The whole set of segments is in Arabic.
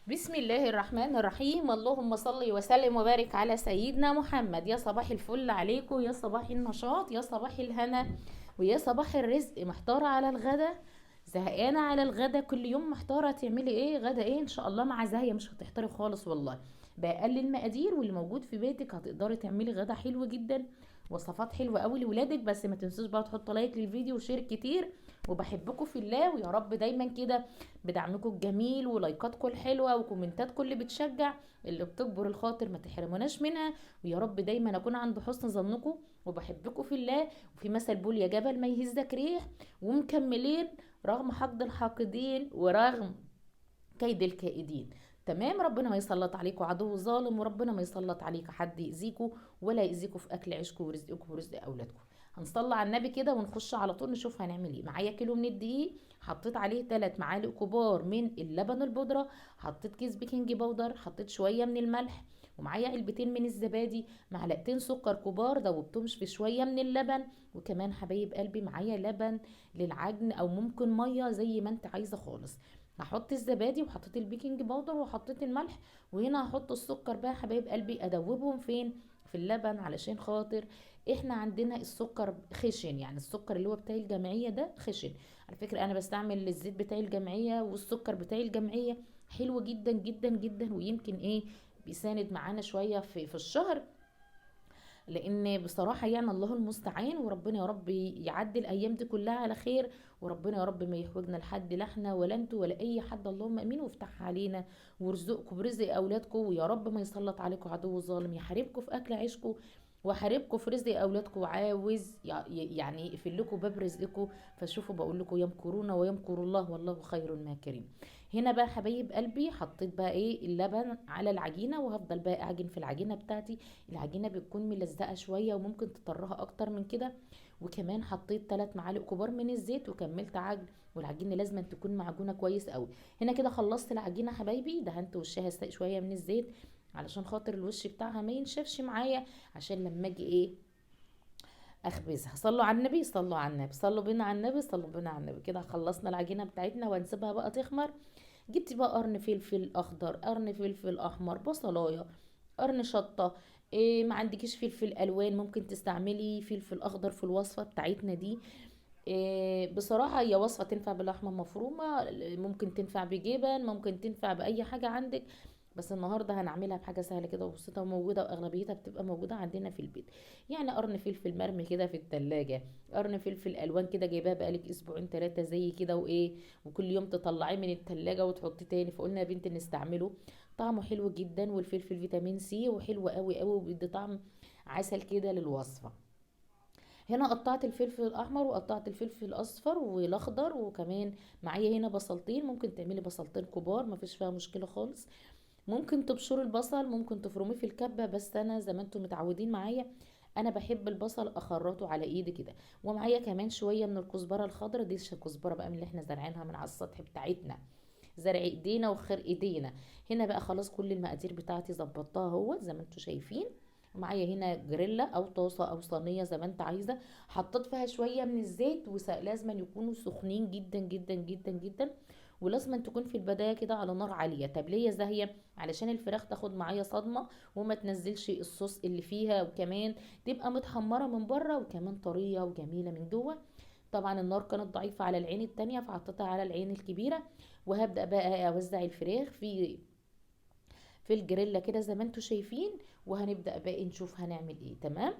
بسم الله الرحمن الرحيم. اللهم صل وسلم وبارك على سيدنا محمد. يا صباح الفل عليكم، يا صباح النشاط، يا صباح الهنا، ويا صباح الرزق. محتارة على الغدا، زهقانة على الغدا، كل يوم محتارة تعملي ايه غدا ايه. ان شاء الله مع زاهية مش هتحتاري خالص والله. بأقل المقادير واللي موجود في بيتك هتقدري تعملي غدا حلو جدا، وصفات حلوة قوي لولادك. بس ما تنسوش بقى تحطوا لايك للفيديو وشير كتير. وبحبكم في الله، ويا رب دايما كده بدعمكم الجميل ولايكاتكم الحلوه وكومنتاتكم اللي بتشجع، اللي بتكبر الخاطر، ما تحرموناش منها. ويا رب دايما اكون عند حسن ظنكم، وبحبكم في الله. وفي مثل بول يا جبل ما يهزك ريح، ومكملين رغم حقد الحاقدين ورغم كيد الكائدين. تمام. ربنا ما يسلط عليكم عدو ظالم، وربنا ما يسلط عليكم حد يأذيكم ولا يأذيكم في اكل عيشكم ورزقكم ورزق اولادكم. هنصلي على النبي كده ونخش على طول نشوف هنعمل ايه. معايا كيلو من الدقيق، حطيت عليه 3 معالق كبار من اللبن البودره، حطيت كيس بيكنج باودر، حطيت شويه من الملح، ومعايا علبتين من الزبادي، معلقتين سكر كبار دوبتهم في شويه من اللبن. وكمان حبايب قلبي معايا لبن للعجن او ممكن ميه زي ما انت عايزه خالص. هحط الزبادي وحطيت البيكنج باودر وحطيت الملح، وهنا هحط السكر بقى حبايب قلبي. ادوبهم فين؟ في اللبن، علشان خاطر احنا عندنا السكر خشن، يعني السكر اللي هو بتاع الجمعية ده خشن. على فكرة انا بستعمل الزيت بتاع الجمعية والسكر بتاع الجمعية، حلو جدا جدا جدا. ويمكن ايه بيساند معانا شوية في الشهر، لان بصراحه يعني الله المستعان. وربنا يا رب يعدي الايام دي كلها على خير، وربنا يا رب ما يحوجنا لحد، لا احنا ولا انتوا ولا اي حد. اللهم امين. وافتحها علينا وارزقكم برزق اولادكم، ويا رب ما يسلط عليكم عدو ظالم يحاربكم في اكل عيشكم وحاربكم في رزق اولادكم، وعاوز يعني يقفل لكم باب رزقكم. فشوفوا بقول لكم يمكرون ويمكر الله والله خير الماكرين. هنا بقى حبايب قلبي حطيت بقى ايه اللبن على العجينه، وهفضل بقى اعجن في العجينه بتاعتي. العجينه بتكون ملزقه شويه وممكن تطرها اكتر من كده. وكمان حطيت 3 معالق كبار من الزيت وكملت عجن. والعجينه لازم تكون معجونه كويس قوي. هنا كده خلصت العجينه حبايبي، دهنت وشها شويه من الزيت علشان خاطر الوش بتاعها ما ينشفش معايا، عشان لما اجي ايه اخبزها. صلوا على النبي، صلوا على النبي، صلوا بينا على النبي، صلوا بينا على النبي. كده خلصنا العجينه بتاعتنا وهنسيبها بقى تخمر. جبت بقى قرن فلفل اخضر، قرن فلفل احمر، بصلايه، قرن شطه. إيه ما عندكيش فلفل الوان ممكن تستعملي فلفل اخضر في الوصفه بتاعتنا دي. إيه بصراحه هي وصفه تنفع بلحمه مفرومه، ممكن تنفع بجبن، ممكن تنفع باي حاجه عندك. بس النهارده هنعملها بحاجه سهله كده وبسيطه وموجوده، واغلبيتها بتبقى موجوده عندنا في البيت. يعني قرن فلفل مرمي كده في التلاجة، قرن فلفل الوان كده جايباه بقالك اسبوعين 3 زي كده وايه، وكل يوم تطلعيه من التلاجة وتحطيه تاني. فقلنا يا بنتي نستعمله، طعمه حلو جدا. والفلفل فيتامين سي وحلو قوي قوي وبيدي طعم عسل كده للوصفه. هنا قطعت الفلفل الاحمر وقطعت الفلفل الاصفر والاخضر، وكمان معايا هنا بصلتين. ممكن تعملي بصلتين كبار مفيش فيها مشكله خالص. ممكن تبشري البصل، ممكن تفرميه في الكبه، بس انا زي ما انتم متعودين معايا انا بحب البصل اخرطه على ايدي كده. ومعايا كمان شويه من الكزبره الخضراء، دي كزبره بقى من اللي احنا زارعينها من على السطح بتاعتنا، زرع ايدينا وخير ايدينا. هنا بقى خلاص كل المقادير بتاعتي ظبطتها اهو زي ما انتم شايفين. معايا هنا جريلا او طاسه او صينيه زي ما انت عايزه، حطيت فيها شويه من الزيت، ولازم يكونوا سخنين جدا جدا جدا جدا. ولازم تكون في البدايه كده على نار عاليه. طب ليه يا زاهيه؟ علشان الفراخ تاخد معايا صدمه وما تنزلش الصوص اللي فيها، وكمان تبقى متحمره من بره وكمان طريه وجميله من جوه. طبعا النار كانت ضعيفة على العين التانية فحطيتها على العين الكبيرة. وهبدأ بقى اوزع الفراخ في الجريلا كده زي ما انتوا شايفين. وهنبدأ بقى نشوف هنعمل ايه. تمام.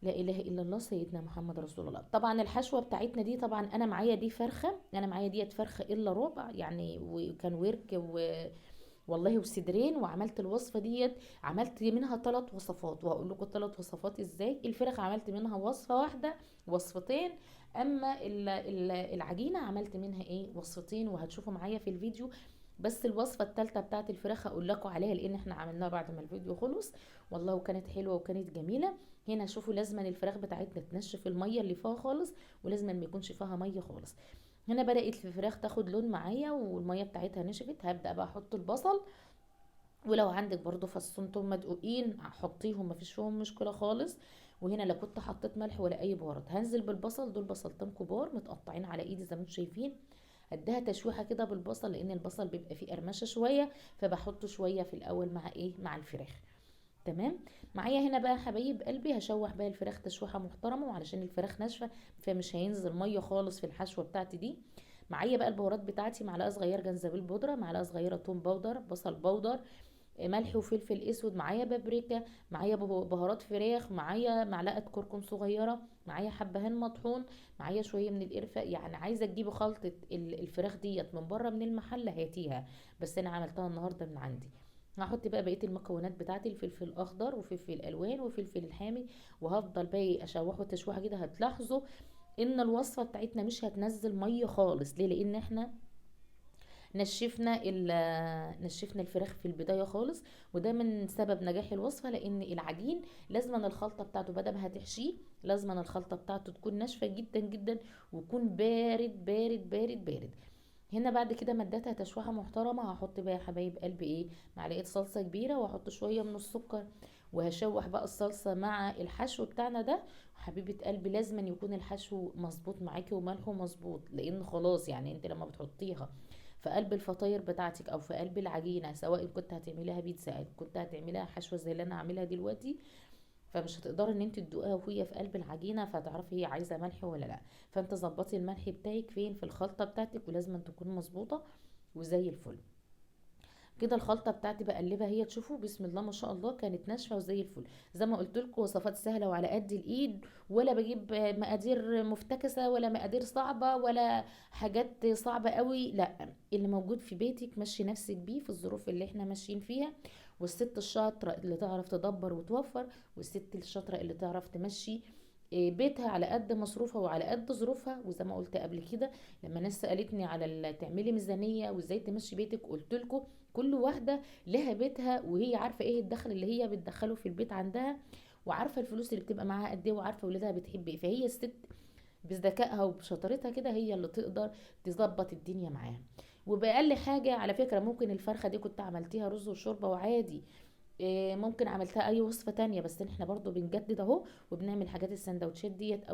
لا اله الا الله سيدنا محمد رسول الله. طبعا الحشوه بتاعتنا دي، طبعا انا معايا دي فرخه، انا معايا ديت فرخه الا ربع يعني، وكان ورك والله وصدرين. وعملت الوصفه ديت، عملت منها 3 وصفات، وهقول لكم ال3 وصفات ازاي. الفراخ عملت منها وصفه واحده، وصفتين. اما العجينه عملت منها ايه وصفتين، وهتشوفوا معايا في الفيديو. بس الوصفه الثالثه بتاعت الفراخ هقول لكم عليها، لان احنا عملناها بعد ما الفيديو خلص. والله وكانت حلوه وكانت جميله. هنا شوفوا لازم الفراخ بتاعتنا تنشف الميه اللي فيها خالص، ولازم ما يكونش فيها ميه خالص. هنا بدأت الفراخ تاخد لون معايا والميه بتاعتها نشفت. هبدأ بقى احط البصل، ولو عندك برضو فصين توم مدقوقين حطيهم مفيش فيهم مشكله خالص. وهنا لا كنت حطيت ملح ولا اي بهارات. هنزل بالبصل، دول بصلتين كبار متقطعين على ايدي زي ما انتم شايفين. اديها تشويحه كده بالبصل، لان البصل بيبقى فيه قرمشه شويه، فبحطه شويه في الاول مع ايه، مع الفراخ. تمام. معايا هنا بقى حبايب قلبي هشوح بقى الفراخ تشويحه محترمه، وعلشان الفراخ ناشفه فمش هينزل ميه خالص في الحشوه بتاعتي دي. معايا بقى البهارات بتاعتي: معلقه صغيره جنزبيل بودره، معلقه صغيره توم باودر، بصل باودر، ملح وفلفل اسود، معايا بابريكا، معايا بهارات فراخ، معايا معلقه كركم صغيره، معايا حبهان مطحون، معايا شويه من القرفه. يعني عايزه تجيبي خلطه الفراخ ديت من بره من المحل هاتيها، بس انا عملتها النهارده من عندي. هحط بقى بقيه المكونات بتاعتي: الفلفل الاخضر وفلفل الوان وفلفل الحامي، وهفضل بقى اشوحه تشويحه كده. هتلاحظوا ان الوصفه بتاعتنا مش هتنزل ميه خالص. ليه؟ لان احنا نشفنا الفراخ في البدايه خالص، وده من سبب نجاح الوصفه. لان العجين لازما الخلطه بتاعته بدل ما هتحشيه لازما الخلطه بتاعته تكون ناشفه جدا جدا، ويكون بارد بارد بارد بارد. هنا بعد كده مدتها تشويحه محترمه. هحط بقى يا حبايب قلبي ايه، معلقه صلصه كبيره، واحط شويه من السكر، وهشوح بقى الصلصه مع الحشو بتاعنا ده. حبيبه قلبي لازما يكون الحشو مظبوط معاكي وملحه مظبوط، لان خلاص يعني انت لما بتحطيها في قلب الفطاير بتاعتك او في قلب العجينه، سواء كنت هتعمليها بيتزا او كنت هتعمليها حشوه زي اللي انا عاملها دلوقتي، فمش هتقدري ان انت تدوقيها وهي في قلب العجينه فتعرفي هي عايزه ملح ولا لا. فانت ظبطي الملح بتاعك فين، في الخلطه بتاعتك، ولازم أن تكون مظبوطه وزي الفل. كده الخلطه بتاعتي بقلبها، هي تشوفوا بسم الله ما شاء الله كانت ناشفه وزي الفل. زي ما قلت لكم وصفات سهله وعلى قد الايد، ولا بجيب مقادير مفتكسه ولا مقادير صعبه ولا حاجات صعبه قوي، لا. اللي موجود في بيتك مشي نفسك بيه في الظروف اللي احنا ماشيين فيها. والست الشاطره اللي تعرف تدبر وتوفر، والست الشاطره اللي تعرف تمشي بيتها على قد مصروفها وعلى قد ظروفها. وزي ما قلت قبل كده لما ناس سالتني على تعملي ميزانيه وازاي تمشي بيتك، قلت لكم كل واحدة لها بيتها، وهي عارفة ايه الدخل اللي هي بتدخله في البيت عندها، وعارفة الفلوس اللي بتبقى معاها قد ايه، وعارفة ولادها بتحب ايه. فهي الست بذكائها وبشطارتها كده هي اللي تقدر تظبط الدنيا معاها. وبأقل حاجة على فكرة، ممكن الفرخة دي كنت عملتيها رز وشوربة وعادي، ممكن عملتها اي وصفة تانية، بس احنا برضو بنجدد اهو، وبنعمل حاجات السندوتشات ديت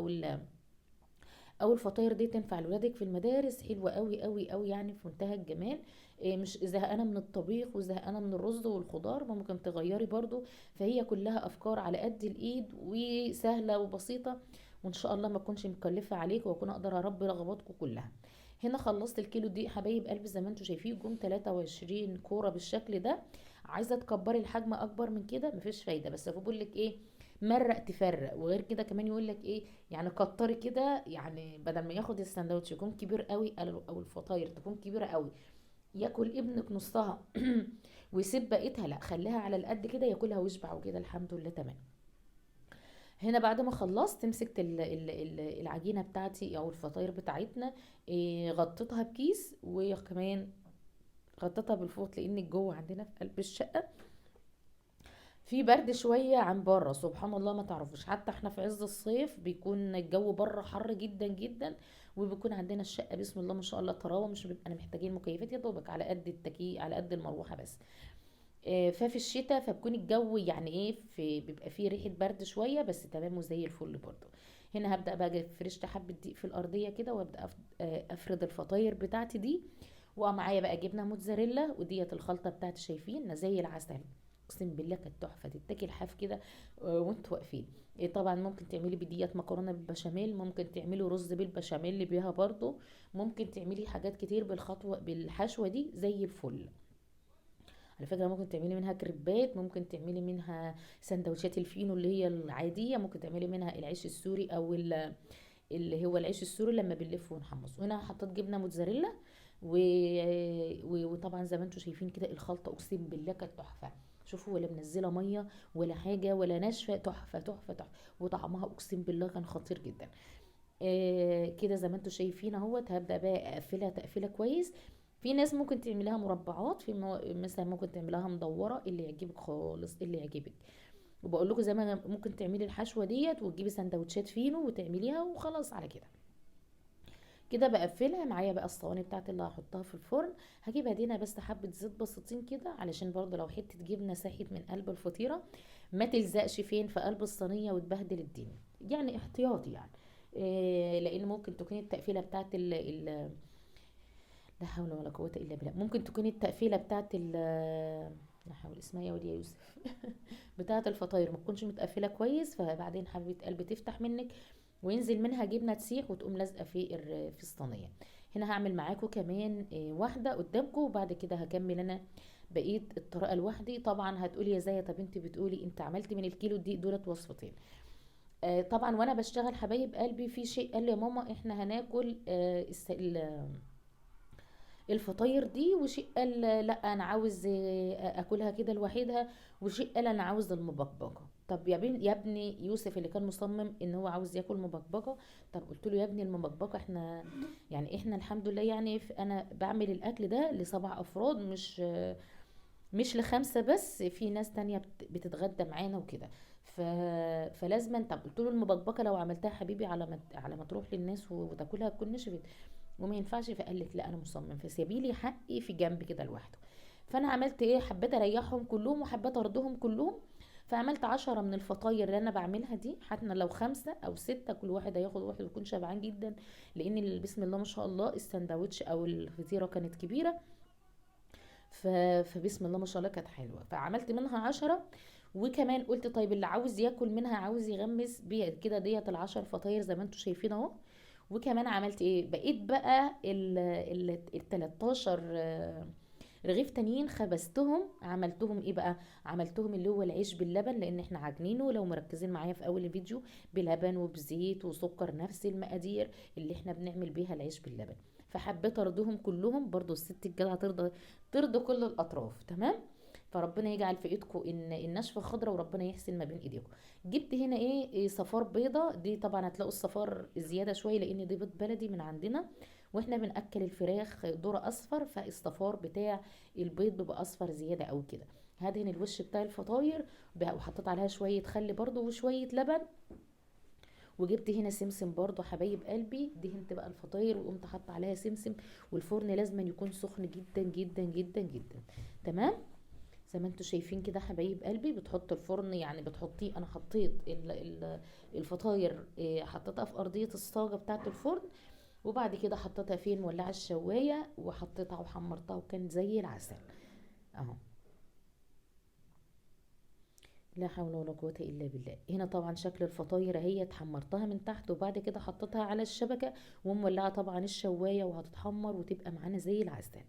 او الفطاير دي تنفع لولادك في المدارس، حلوه قوي قوي قوي يعني في منتهى الجمال. مش زهقانه من الطبيخ وزهقانه من الرز والخضار، ممكن تغيري برضو. فهي كلها افكار على قد الايد وسهله وبسيطه، وان شاء الله ما تكونش مكلفه عليك، واكون اقدر اربي رغباتكم كلها. هنا خلصت الكيلو دي حبايب قلبي زي ما انتم شايفين، جم 23 كوره بالشكل ده. عايزه تكبري الحجم اكبر من كده مفيش فايده، بس هو بقول لك ايه، مرق تفرق. وغير كده كمان يقول لك ايه، يعني كتري كده، يعني بدل ما ياخد السندوتش يكون كبير قوي او الفطاير تكون كبيره قوي ياكل ابنك نصها ويسيب بقيتها، لا خليها على القد كده ياكلها ويشبع وكده الحمد لله تمام. هنا بعد ما خلصت مسكت العجينه بتاعتي او الفطاير بتاعتنا، غطيتها بكيس، وكمان غطيتها بالفوط، لان الجو عندنا في قلب الشقه في برد شوية عن بره. سبحان الله ما تعرفوش، حتى احنا في عز الصيف بيكون الجو بره حر جدا جدا، وبيكون عندنا الشقة بسم الله ما شاء الله طراوة، مش بيبقى محتاجين مكيفات، يا دوبك على قد التكييف على قد المروحة بس. ففي الشتاء فبكون الجو يعني ايه، بيبقى فيه ريحة برد شوية بس تمام وزي الفل برضه. هنا هبدأ بقى فرشت حبة دقيق في الأرضية كده، وابدأ افرد الفطاير بتاعتي دي. ومعايا بقى جبنة موتزاريلا، وديت الخلطة بتاعتي شايفين زي العسل. اقسم بالله كانت تحفه، تتاكل حاف كده وانتوا واقفين. طبعا ممكن تعملي بديت مكرونه بالبشاميل، ممكن تعملي رز بالبشاميل بيها برضو، ممكن تعملي حاجات كتير بالخطوه بالحشوه دي زي الفل. على فكره ممكن تعملي منها كريبات، ممكن تعملي منها سندوتشات الفينو اللي هي العاديه، ممكن تعملي منها العيش السوري او اللي هو العيش السوري لما بنلفه ونحمصه. هنا حطيت جبنه موتزاريلا و... وطبعا زي ما انتم شايفين كده الخلطه اقسم بالله كانت تحفه. شوفوا ولا منزله ميه ولا حاجه ولا ناشفه، تحفه تحفه تحفه، وطعمها اقسم بالله كان خطير جدا. كده زي ما انتم شايفين اهوت. هبدا بقى اقفلها تقفيله كويس. في ناس ممكن تعملها مربعات، في مثلا ممكن تعملها مدوره، اللي يعجبك خالص اللي يعجبك. وبقول لكم زي ما ممكن تعملي الحشوه ديت وتجيبي سندوتشات فينو وتعمليها وخلاص على كده. كده بقفلها. معايا بقى الصواني بتاعتي اللي هحطها في الفرن، هجيب ادينا بس حبه زيت بسيطين كده، علشان برضو لو حته جبنه ساحت من قلب الفطيره ما تلزقش فين في قلب الصينيه وتبهدل الدنيا، يعني احتياطي يعني. لان ممكن تكون التقفيله بتاعت لا حول ولا قوة الا بالله. ممكن تكون التقفيلة بتاعت ال لا حول، اسمها يا ولية يوسف بتاعة الفطاير ما تكونش متقفلة كويس، فبعدين حبيبة قلبي تفتح منك وينزل منها جبنة تسيح وتقوم لازقة في الصينية. هنا هعمل معاكم كمان واحدة قدامكم، وبعد كده هكمل انا بقية الطريقة لوحدي. طبعا هتقولي يا زايا طب انت بتقولي انت عملتي من الكيلو دي دولت وصفتين. طبعا وانا بشتغل حبايب قلبي في شيء قال لي يا ماما احنا هناكل الفطاير دي، وشيء قال لا انا عاوز اكلها كده لوحدها، وشيء قال انا عاوز المبكبكه. طب يا ابني يوسف اللي كان مصمم ان هو عاوز ياكل مبكبكه. طب قلت له يا ابني المبكبكه احنا يعني احنا الحمد لله يعني انا بعمل الاكل ده لسبع افراد، مش لخمسه بس، في ناس تانية بتتغدى معانا وكده. ف... فلازما. طب قلت له المبكبكه لو عملتها حبيبي على ما تروح للناس وتاكلها تكون نشفت وما ينفعش. فقال لك لا انا مصمم، فسيبي لي حقي في جنب كده لوحده. فانا عملت ايه، حبيت اريحهم كلهم وحبيت ارضهم كلهم. فعملت 10 من الفطاير اللي انا بعملها دي، حتى لو 5 أو 6 كل واحد هياخد واحد ويكون شبعان جدا، لان بسم الله ما شاء الله السندوتش او الفطيره كانت كبيره. فبسم الله ما شاء الله كانت حلوه، فعملت منها 10. وكمان قلت طيب اللي عاوز ياكل منها عاوز يغمس بيها كده، ديت ال10 فطاير زي ما انتم شايفين اهو. وكمان عملت ايه، بقيت بقى ال 13 رغيف تانيين خبزتهم. عملتهم ايه بقى، عملتهم اللي هو العيش باللبن، لان احنا عاجنينه لو مركزين معايا في اول الفيديو بلبن وبزيت وسكر، نفس المقادير اللي احنا بنعمل بيها العيش باللبن. فحبيت ارضهم كلهم، برضو الست الجدعه ترضى كل الاطراف. تمام. فربنا يجعل في ايدكم ان النشفه خضراء، وربنا يحسن ما بين ايديكم. جبت هنا إيه صفار بيضه. دي طبعا هتلاقوا الصفار زياده شويه لان دي بيض بلدي من عندنا، واحنا بنأكل الفراخ ذرة اصفر، فالصفار بتاع البيض بيبقى اصفر زياده او كده. هدهن الوش بتاع الفطاير وحطيت عليها شويه خل برضو وشويه لبن. وجبت هنا سمسم برضو حبايب قلبي، دهنت بقى الفطاير وقمت حاطه عليها سمسم. والفرن لازم يكون سخن جدا جدا جدا جدا. تمام. زي ما انتوا شايفين كده حبايب قلبي، بتحط الفرن يعني بتحطيه. انا حطيت الفطاير حطيتها في ارضيه الصاجه بتاعه الفرن، وبعد كده حطيتها فين مولعه الشوايه وحطيتها وحمرتها وكان زي العسل اهو. لا حول ولا قوة الا بالله. هنا طبعا شكل الفطاير اهي اتحمرتها من تحت، وبعد كده حطيتها على الشبكة ومولعة طبعا الشواية وهتتحمر وتبقى معانا زي العسل.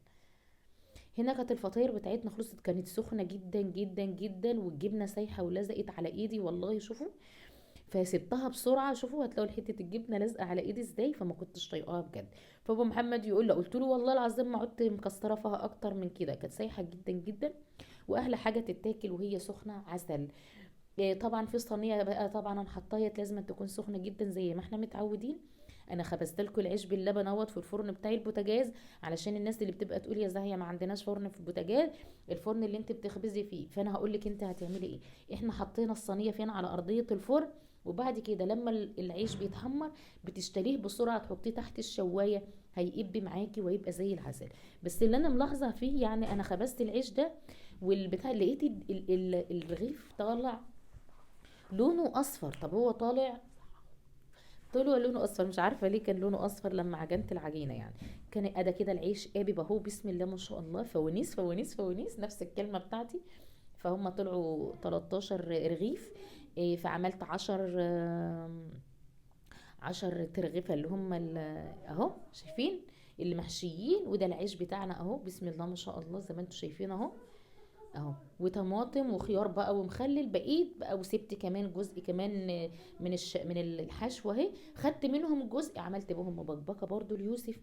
هنا كانت الفطاير بتاعتنا خلصت، كانت سخنة جدا جدا جدا، والجبنة سايحة ولزقت على ايدي والله شوفوا. فسبتها بسرعه، شوفوا هتلاقوا حته الجبنه لازقه على ايدي ازاي، فما كنتش طايقاها بجد. فابو محمد يقول له، قلت له والله العظيم ما عدت مكسره فيها اكتر من كده، كانت سايحه جدا جدا. واحلى حاجه تتاكل وهي سخنه عسل. طبعا في الصينيه بقى طبعا انا حطاها لازم تكون سخنه جدا زي ما احنا متعودين. انا خبزت لكم العيش باللبن اهوت في الفرن بتاعي البوتاجاز، علشان الناس اللي بتبقى تقول يا زاهيه ما عندناش فرن في البوتاجاز، الفرن اللي انت بتخبزي فيه. فانا هقول لك انت هتعملي ايه. احنا حطينا الصينيه فين على ارضيه الفرن، وبعد كده لما العيش بيتحمر بتشتريه بسرعه تحطيه تحت الشوايه، هيقب معاكي ويبقى زي العسل. بس اللي انا ملاحظه فيه يعني انا خبزت العيش ده والبتاع، لقيت الرغيف طالع لونه اصفر. طب هو طلع لونه اصفر، مش عارفه ليه كان لونه اصفر لما عجنت العجينه يعني. كان ادا كده العيش قابب اهو بسم الله ما شاء الله، فوانيس فوانيس فوانيس، نفس الكلمه بتاعتي. فهم طلعوا 13 رغيف. فعملت 10 ترغيفه اللي هم اهو شايفين اللي محشيين، وده العيش بتاعنا اهو بسم الله ما شاء الله زي ما انتم شايفين اهو. اهو وطماطم وخيار بقى ومخلل بقيت بقى، وسبت كمان جزء كمان من الحشوه اهي، خدت منهم جزء عملت بهم مبكبكه برضو ليوسف،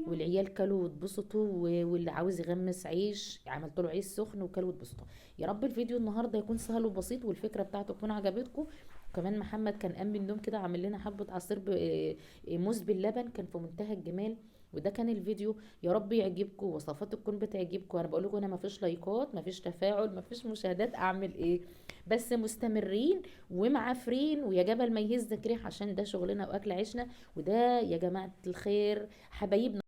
والعيال كلوا واتبسطوا، واللي عاوز يغمس عيش عملت له عيش سخن وكلوا واتبسطوا. يا رب الفيديو النهارده يكون سهل وبسيط والفكره بتاعته تكون عجبتكم. كمان محمد كان قام من النوم كده عامل لنا حبه عصير موز باللبن، كان في منتهى الجمال. وده كان الفيديو، يا رب يعجبكم وصفات تكون بتعجبكم. انا بقول لكم انا ما فيش لايكات، ما فيش تفاعل، ما فيش مشاهدات، اعمل ايه؟ بس مستمرين ومعافرين، ويا جبل ما يهزك ريح، عشان ده شغلنا واكل عيشنا. وده يا جماعه الخير حبايبنا.